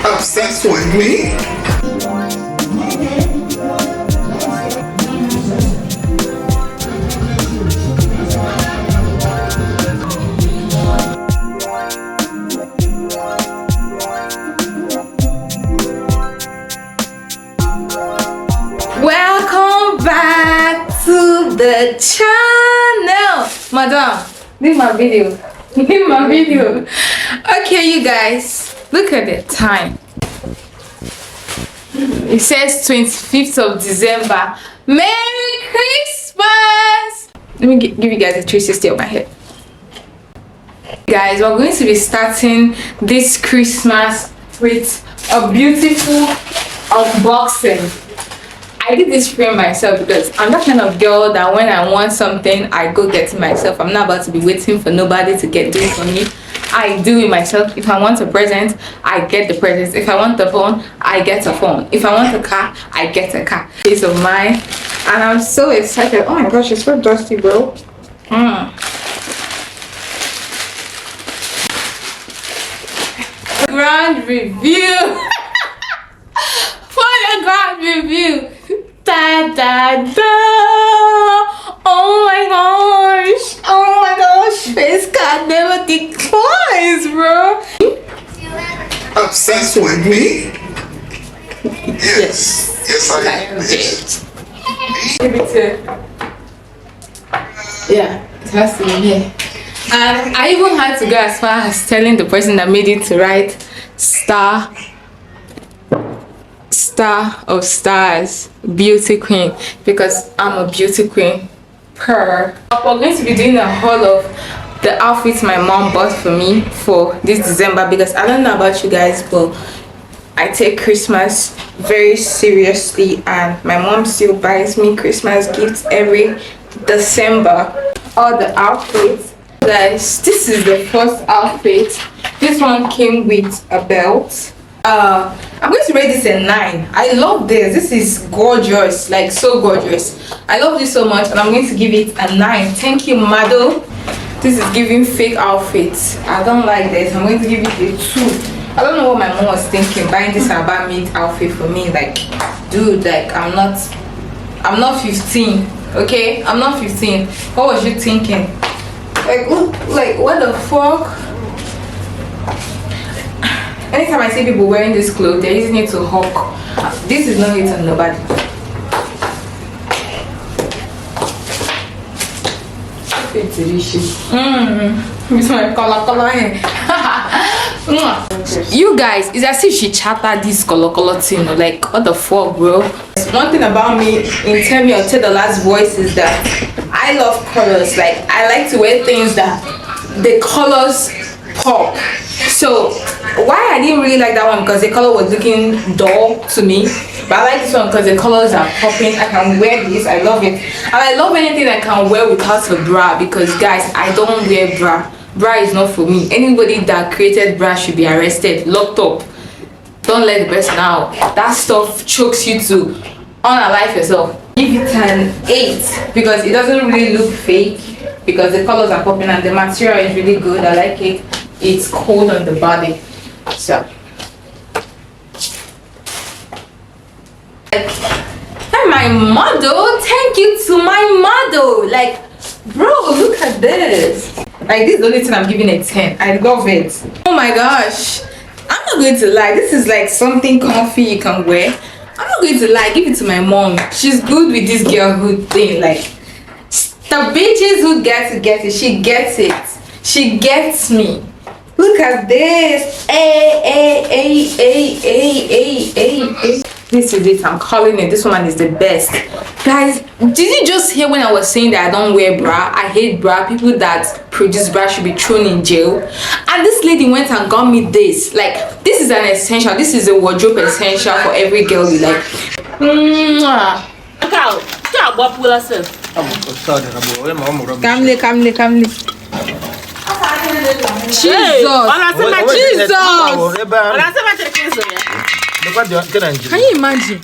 Obsessed with me? Welcome back to the channel. Madam, leave my video. Leave my video. Okay, you guys, look at the time. It says 25th of December. Merry Christmas. Let me give you guys a 360 of my head. Guys, we're going to be starting this Christmas with a beautiful unboxing. I did this frame myself because I'm that kind of girl that when I want something, I go get it myself. I'm not about to be waiting for nobody to do it for me. I do it myself. If I want a present, I get the present. If I want a phone, I get a phone. If I want a car, I get a car. Peace of mind. And I'm so excited. Oh my gosh, it's so dusty, bro. Grand review. For the grand review. Da da da! Oh my gosh! Oh my gosh! Face card never declines, bro. Obsessed with me? Yes. Yes, I am. Give it to. Yeah, it has to be here. And I even had to go as far as telling the person that made it to write star of stars, beauty queen, because I'm a beauty queen. We're going to be doing a haul of the outfits my mom bought for me for this December, because I don't know about you guys, but I take Christmas very seriously and my mom still buys me Christmas gifts every December. All the outfits, guys, this is the first outfit. This one came with a belt. I'm going to rate this a 9. I love this. This is gorgeous, like so gorgeous. I love this so much, and I'm going to give it a 9. Thank you, Mado. This is giving fake outfits. I don't like this. I'm going to give it a 2. I don't know what my mom was thinking buying this Abia made outfit for me. Like, dude, like I'm not 15. Okay, I'm not 15. What was you thinking? Like what the fuck? Anytime I see people wearing this clothes, they're using it to hawk. This is not it on nobody. It's delicious. It's my color hair. You guys, it's as if she chattered this color thing. Like, what the fuck, bro? One thing about me in Tell Me or Tell the Last Voice is that I love colors. Like, I like to wear things that the colors pop. So why I didn't really like that one, because the color was looking dull to me, but I like this one because the colors are popping. I can wear this. I love it, and I love anything I can wear without a bra, because guys, I don't wear bra. Bra is not for me. Anybody that created bra should be arrested, locked up. Don't let the person out. That stuff chokes you to unalive yourself. Give it an 8 because it doesn't really look fake, because the colors are popping and the material is really good. I like it. It's cold on the body. So and my model, thank you to my model. Like, bro, look at this. Like, this is the only thing I'm giving a 10. I love it. Oh my gosh, I'm not going to lie, this is like something comfy you can wear. I'm not going to lie, give it to my mom. She's good with this girlhood thing. Like, the bitches who get it, she gets it. She gets me. Look at this. This is it. I'm calling it. This one is the best. Guys, did you just hear when I was saying that I don't wear bra? I hate bra. People that produce bra should be thrown in jail. And this lady went and got me this. Like, this is an essential. This is a wardrobe essential for every girl you like. Come. Jesus! Jesus! Can you imagine?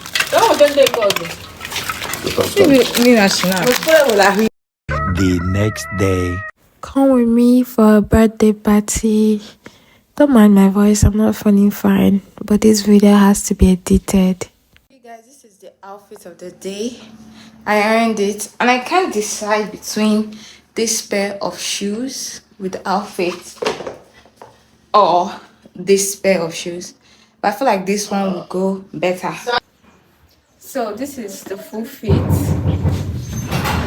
The next day. Come with me for a birthday party. Don't mind my voice, I'm not feeling fine, but this video has to be edited. Hey guys, this is the outfit of the day. I ironed it and I can't decide between this pair of shoes with the outfit or this pair of shoes, but I feel like this one will go better. So this is the full fit.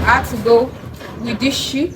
I had to go with this shoe.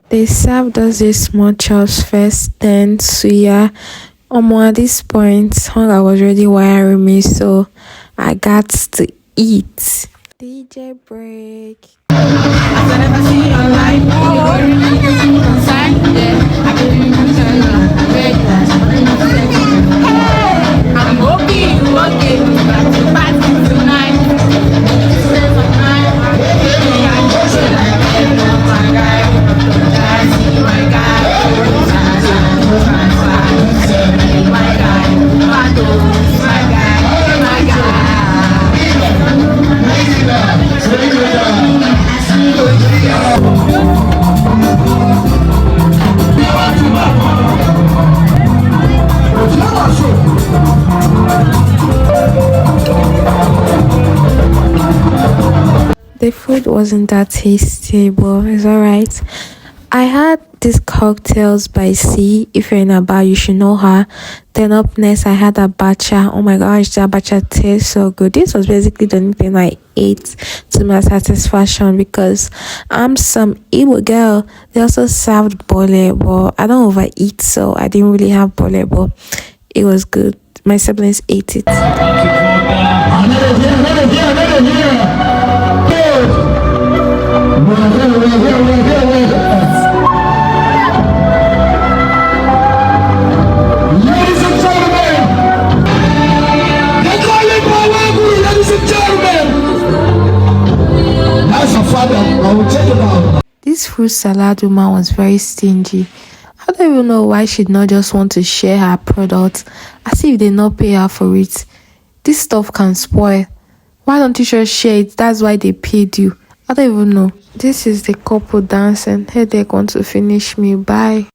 They served us this small chops first, then suya. At this point, hunger was already wiring me, so I got to eat. DJ break. The food wasn't that tasty, but it's alright. I had these cocktails by C. If you're in Abia, you should know her. Then up next, I had abacha. Oh my gosh, the abacha tastes so good. This was basically the only thing I ate to my satisfaction because I'm some Igbo girl. They also served bole, but I don't overeat, so I didn't really have bole, but it was good. My siblings ate it. This fruit salad woman was very stingy. I don't even know why she'd not just want to share her product, as if they not pay her for it. This stuff can spoil. Why don't you just share it? That's why they paid you. I don't even know. This is the couple dancing. Headache want to finish me. Bye.